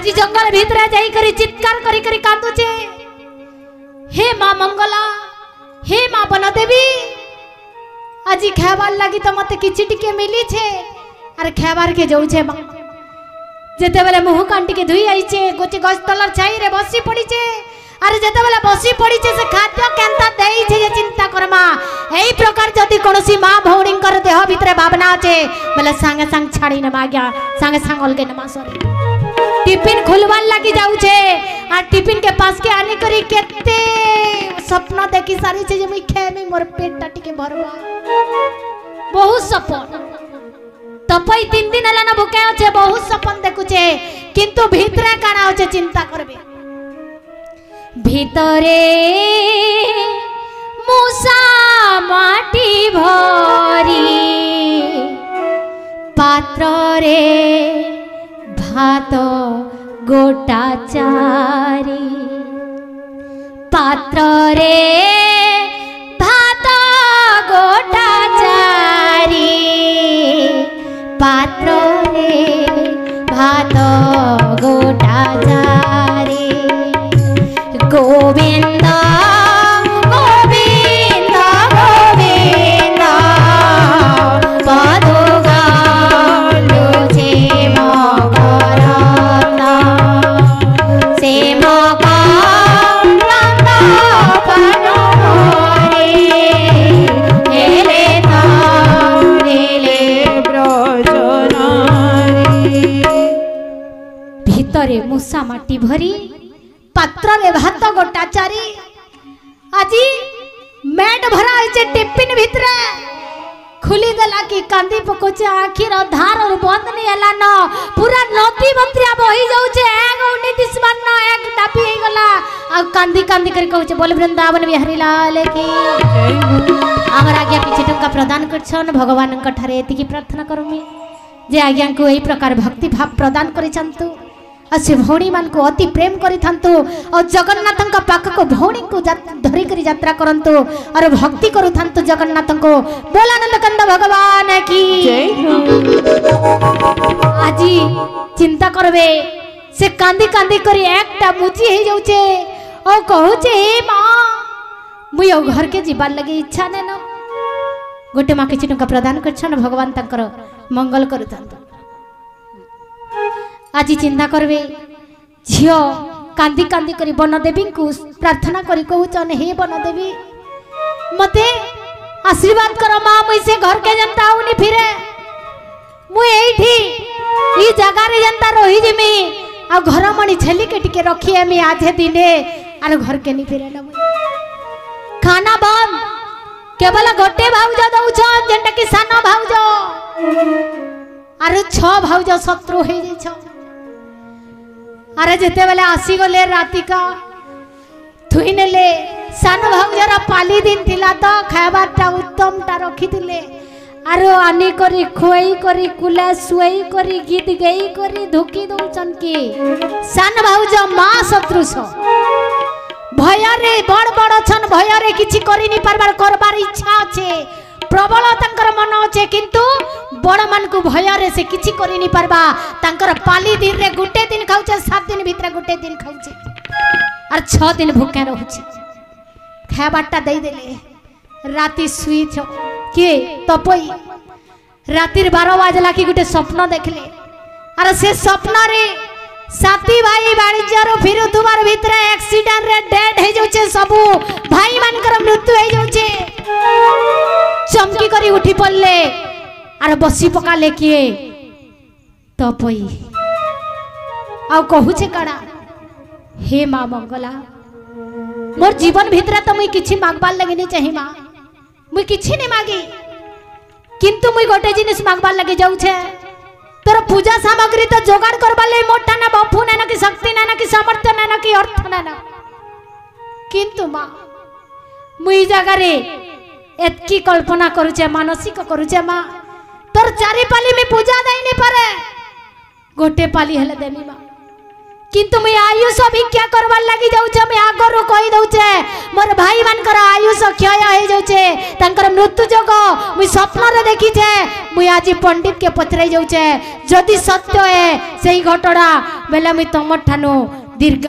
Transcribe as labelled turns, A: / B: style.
A: आज जंगल भीतर जाई करी चित्कार करी करी कांदुचे हे माँ मंगला हे माँ बनदेवी आज खाबार लगी तो मत किछि टिके मिली छे अरे खाबार के जाऊ छे माँ जेते बेले मुह कांटी के धुई आई छे गोटे गछ तलर छाई रे बसी पड़ी छे अरे जेते बेले बसी पड़ी छे से खाद्य केनता देई छे जे चिंता करमा एई प्रकार जदी कोनोसी माँ भौणी कर देह भीतर भावना छे बेले संगे संग छाड़ी न माग्या संगे संग अलगे न मासरे टिफिन खुलवान लगी जाऊ छे आ टिफिन के पास के आने करी केते सपना देखी सारी छे जे मुई खेमी मोर पेटटा टिके भरवा बहुत सपन तपई 3 दिन हला ना भूखे होचे बहुत सपन देखुचे किंतु भीतरे काना होचे चिंता करबे भीतरे मूसा माटी भरी पात्र रे भात गोटा चारी पात्र रे भात गोटा चारी पात्र रे भात गोटा चारी गोविंद गोविंद गोविंद पदुगा लुचे मकरंद से मकरंद पनोरे हेले तारेले ब्रजनारी भीतरे मूसा माटी भरी पात्र रे भात गोटा चारी आज मैट भरा है टिफिन भीतर खुली देला कि कांदी पकोचे आखिर धार और बंद नहीं हला न पूरा नदी बत्रिया बही जाउचे एक उनी दिसमान न एक डापी हे गला आ कांदी कांदी कर कहउचे बोल वृंदावन बिहारी लाल की हमर आज्ञा किछि टंका प्रदान करछन भगवान क ठारे एति की प्रार्थना करमी जे आज्ञा को एई प्रकार भक्ति भाव प्रदान करिसंतु से भौणी मान को अति प्रेम करी थांतु और जगन्नाथ का पाख को भौणी को धरी करी यात्रा करंतु और भक्ति करू थांतु जगन्नाथ को बोलानंद कंद भगवान की आजी चिंता करबे से कांदी कांदी करी एकटा मुची हे जाउचे ओ कहूचे हे मां मुई ओ घर के जीवार लगे इच्छा ने न गोटे मां किछि टंका प्रदान करछन भगवान तंकर मंगल करू थांतु आज चिंता करबे झियो कांदी कांदी करी बनदेवी को प्रार्थना करी कहूचन हे बनदेवी मते आशीर्वाद करो मां मुई से घर के जनता आउनी फिरे मुई एठी ई जगह रे जनता रही जिमी आ घर मणी छेली के टिके रखी एमी आज दिने आर घर के नी फिरे न खाना बंद केवल गोटे भाउज दउछन जेंटा कि सानो भाउज आर 6 भाउज शत्रु हे जाइछ अरे जेते बेले आसी गले राति का थुई नेले सान भाउजर पाली दिन थिला तो खाबारटा उत्तम ता रखी दिले आरो आनी करी खोई करी कुला सुई करी गीत गई करी धुकी दउचन की सान भाउज मां शत्रुस भय रे बड़ बड़ छन भय रे किछि करि नि परबार करबार इच्छा छे प्रबल तंकर मन अच्छे किंतु बड़ मान को भय रे से किछि करि नि परबा तंकर पाली दिन रे गुटे दिन खाउचे 7 दिन भीतर गुटे दिन खाउचे और 6 दिन भूखे रहउचे खाबाटा दे देले राती सुई छ के तपई रातिर 12 बजला की गुटे स्वप्न देखले और से स्वप्न रे साथी भाई वाणिज्य रो फिरु दुबार भीतर एक्सीडेंट रे डेड हे जाउचे सबु भाई मानकर मृत्यु हे जाउचे चमकी करी उठी पड़ले और बसी पकाले किए तपई आ कहूचे कड़ा हे मां मंगला मोर जीवन भीतर तो मुई किछि मागबार लगे नहीं चाहि मां मुई किछि नहीं मागी किंतु मुई गोटे जिनिस मागबार लगे जाऊ छे तोर पूजा सामग्री तो जोगाड़ करबा ले मोटा ना बफू ना कि शक्ति ना कि सामर्थ्य ना कि अर्थ ना किंतु मां मुई जगह रे एतकी कल्पना करूचे मानसिक करूचे मां तोर 4 पाली में पूजा दई नहीं पारे गोटे पाली हेले देमी मां किंतु मुई आयुष भिक्षा करवार लगी जाऊचे मुई आगरु कहि दउचे मोर भाई मानकर आयुष क्षय हो जाउचे तांकर मृत्यु जोग मुई स्वप्न रे देखी छे मुई आज पंडित के पचराई जाउचे जदि सत्य है सही घटना बेले मुई तमर ठानु दीर्घ